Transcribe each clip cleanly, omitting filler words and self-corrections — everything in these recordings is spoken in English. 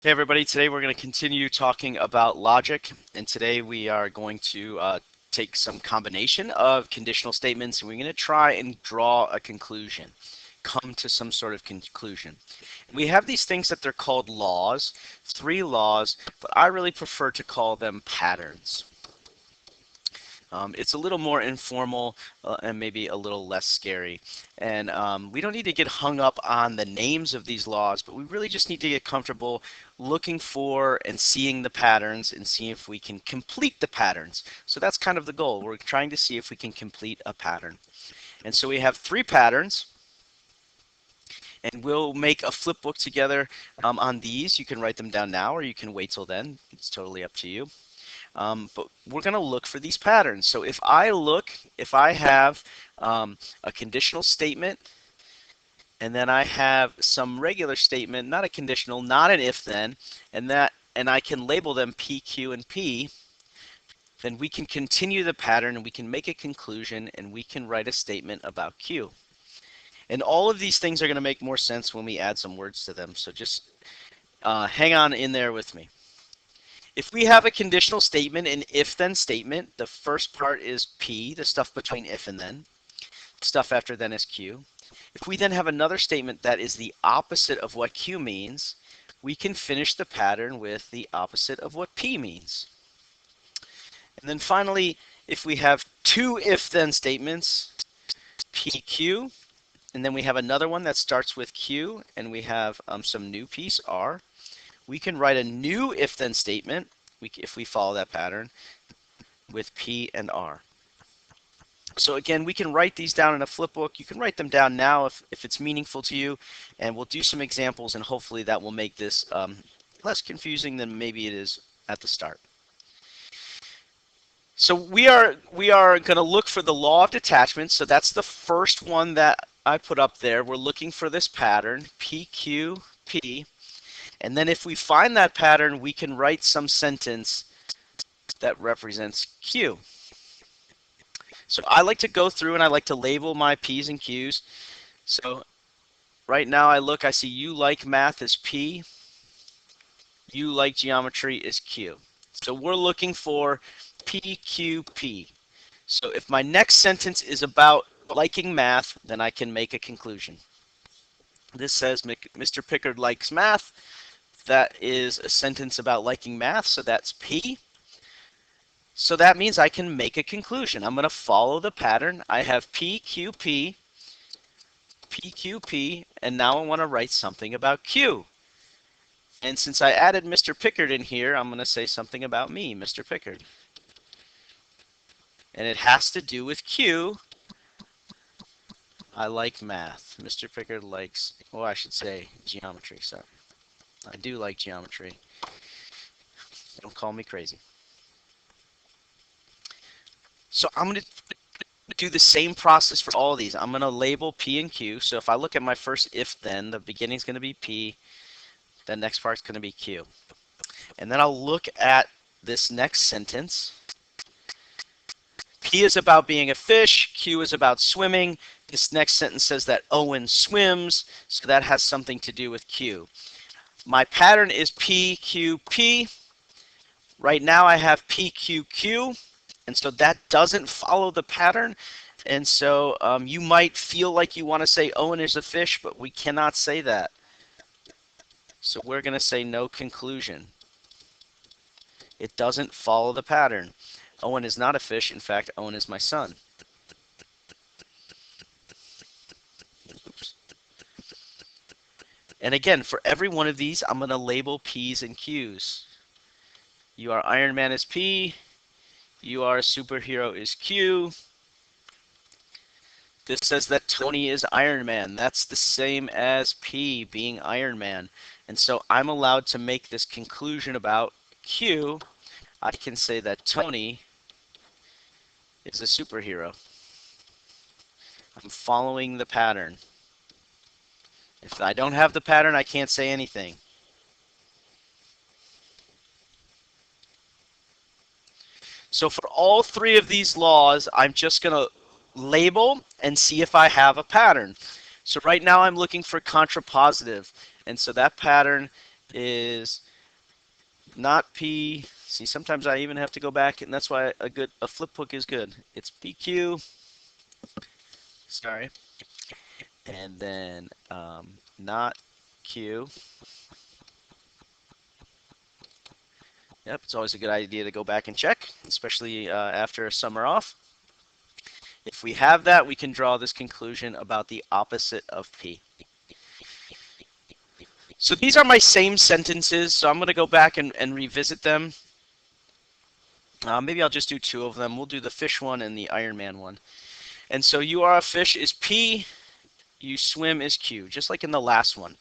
Hey everybody, today we're going to continue talking about logic, and today we are going to take some combination of conditional statements and we're going to try and draw a conclusion, come to some sort of conclusion. We have these things that they're called laws, 3 laws, but I really prefer to call them patterns. It's a little more informal and maybe a little less scary. And we don't need to get hung up on the names of these laws, but we really just need to get comfortable looking for and seeing the patterns and see if we can complete the patterns. So that's kind of the goal. We're trying to see if we can complete a pattern. And so we have 3 patterns. And we'll make a flip book together on these. You can write them down now or you can wait till then. It's totally up to you. But we're going to look for these patterns. So if I have a conditional statement, and then I have some regular statement, not a conditional, not an if-then, and I can label them P, Q, and P, then we can continue the pattern and we can make a conclusion and we can write a statement about Q. And all of these things are going to make more sense when we add some words to them. So just hang on in there with me. If we have a conditional statement, an if-then statement, the first part is P, the stuff between if and then. Stuff after then is Q. If we then have another statement that is the opposite of what Q means, we can finish the pattern with the opposite of what P means. And then finally, if we have 2 if-then statements, PQ, and then we have another one that starts with Q, and we have some new piece, R, we can write a new if-then statement, if we follow that pattern, with P and R. So again, we can write these down in a flip book. You can write them down now if it's meaningful to you, and we'll do some examples, and hopefully that will make this less confusing than maybe it is at the start. So we are going to look for the law of detachment. So that's the first one that I put up there. We're looking for this pattern, P, Q, P. And then if we find that pattern, we can write some sentence that represents Q. So I like to go through and I like to label my P's and Q's. So right now I see you like math is P, you like geometry is Q. So we're looking for P, Q, P. So if my next sentence is about liking math, then I can make a conclusion. This says Mr. Pickard likes math. That is a sentence about liking math, so that's P. So that means I can make a conclusion. I'm going to follow the pattern. I have P, Q, P, P, Q, P, and now I want to write something about Q. And since I added Mr. Pickard in here, I'm going to say something about me, Mr. Pickard. And it has to do with Q. I like math. Mr. Pickard likes, well, I should say geometry, sorry. I do like geometry. Don't call me crazy. So I'm going to do the same process for all of these. I'm going to label P and Q. So if I look at my first if-then, the beginning is going to be P. The next part is going to be Q. And then I'll look at this next sentence. P is about being a fish. Q is about swimming. This next sentence says that Owen swims. So that has something to do with Q. My pattern is P, Q, P. Right now I have P, Q, Q. And so that doesn't follow the pattern. And so you might feel like you want to say Owen is a fish, but we cannot say that. So we're going to say no conclusion. It doesn't follow the pattern. Owen is not a fish. In fact, Owen is my son. Oops. And again, for every one of these, I'm going to label P's and Q's. You are Iron Man is P. You are a superhero is Q. This says that Tony is Iron Man. That's the same as P being Iron Man. And so I'm allowed to make this conclusion about Q. I can say that Tony is a superhero. I'm following the pattern. If I don't have the pattern, I can't say anything. So for all 3 of these laws, I'm just going to label and see if I have a pattern. So right now I'm looking for contrapositive. And so that pattern is not P. See, sometimes I even have to go back, and that's why a flip book is good. It's PQ. Sorry, and then not Q. Yep, it's always a good idea to go back and check, especially after a summer off. If we have that, we can draw this conclusion about the opposite of P. So these are my same sentences, so I'm going to go back and revisit them. Maybe I'll just do two of them. We'll do the fish one and the Iron Man one. And so you are a fish is P, you swim is Q, just like in the last one.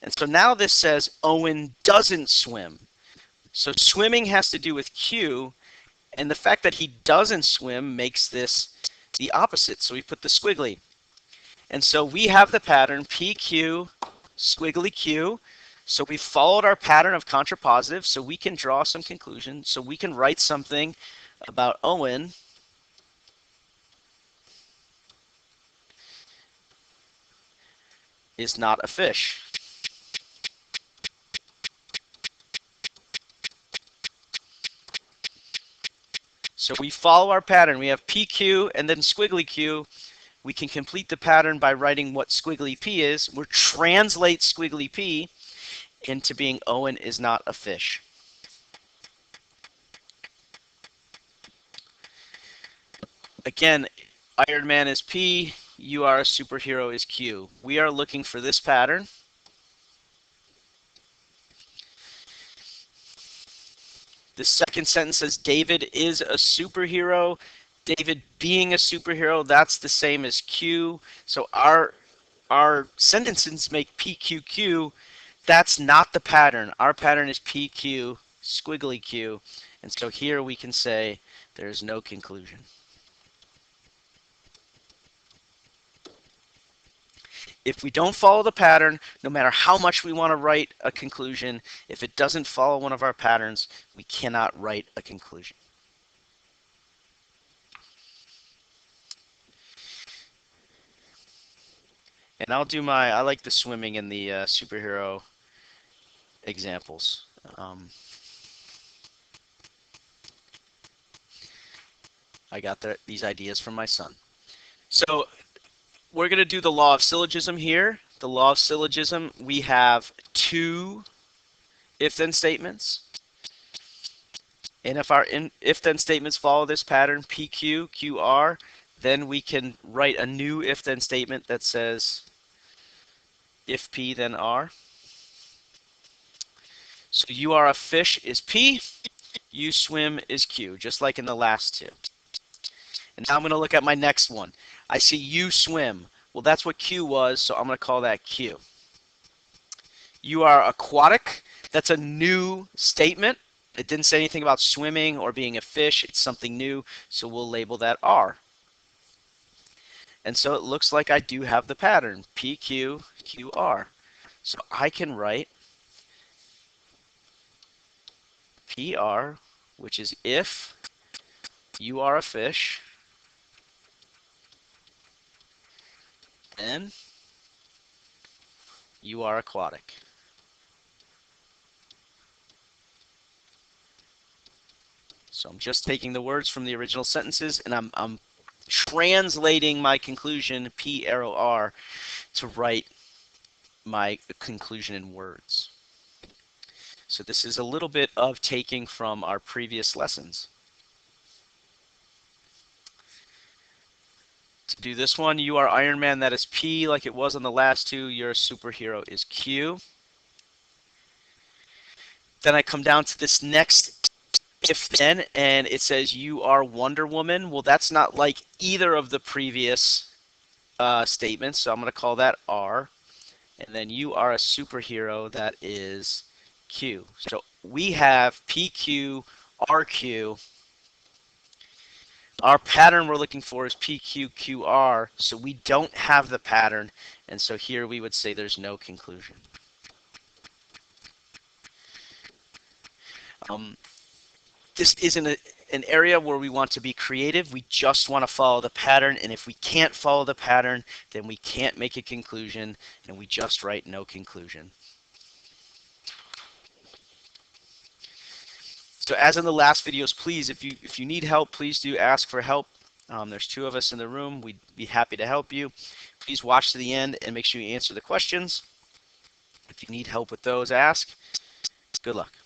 And so now this says Owen doesn't swim. So swimming has to do with Q, and the fact that he doesn't swim makes this the opposite. So we put the squiggly. And so we have the pattern PQ, squiggly Q. So we followed our pattern of contrapositive, so we can draw some conclusions. So we can write something about Owen is not a fish. So we follow our pattern. We have PQ and then squiggly Q. We can complete the pattern by writing what squiggly P is. We'll translate squiggly P into being Owen is not a fish. Again, Iron Man is P, you are a superhero is Q. We are looking for this pattern. The second sentence says David is a superhero. David being a superhero, that's the same as Q. So our sentences make PQQ. That's not the pattern. Our pattern is PQ, squiggly Q. And so here we can say there's no conclusion. If we don't follow the pattern, no matter how much we want to write a conclusion, if it doesn't follow one of our patterns, we cannot write a conclusion. And I like the swimming and the superhero examples. I got these ideas from my son. So we're going to do the law of syllogism here. The law of syllogism, we have two if-then statements. And if our if-then statements follow this pattern, PQ, QR, then we can write a new if-then statement that says if P, then R. So you are a fish is P, you swim is Q, just like in the last two. And now I'm going to look at my next one. I see you swim. Well, that's what Q was, so I'm going to call that Q. You are aquatic. That's a new statement. It didn't say anything about swimming or being a fish. It's something new, so we'll label that R. And so it looks like I do have the pattern, PQ, QR. So I can write PR, which is if you are a fish, then you are aquatic. So I'm just taking the words from the original sentences and I'm translating my conclusion, P arrow R, to write my conclusion in words. So this is a little bit of taking from our previous lessons. To do this one, you are Iron Man, that is P, like it was on the last two. Your superhero is Q. Then I come down to this next if then, and it says you are Wonder Woman. Well, that's not like either of the previous statements, so I'm going to call that R. And then you are a superhero, that is Q. So we have PQ, RQ. Our pattern we're looking for is PQQR, so we don't have the pattern, and so here we would say there's no conclusion. This isn't an area where we want to be creative. We just want to follow the pattern, and if we can't follow the pattern, then we can't make a conclusion, and we just write no conclusion. So as in the last videos, please, if you need help, please do ask for help. There's two of us in the room. We'd be happy to help you. Please watch to the end and make sure you answer the questions. If you need help with those, ask. Good luck.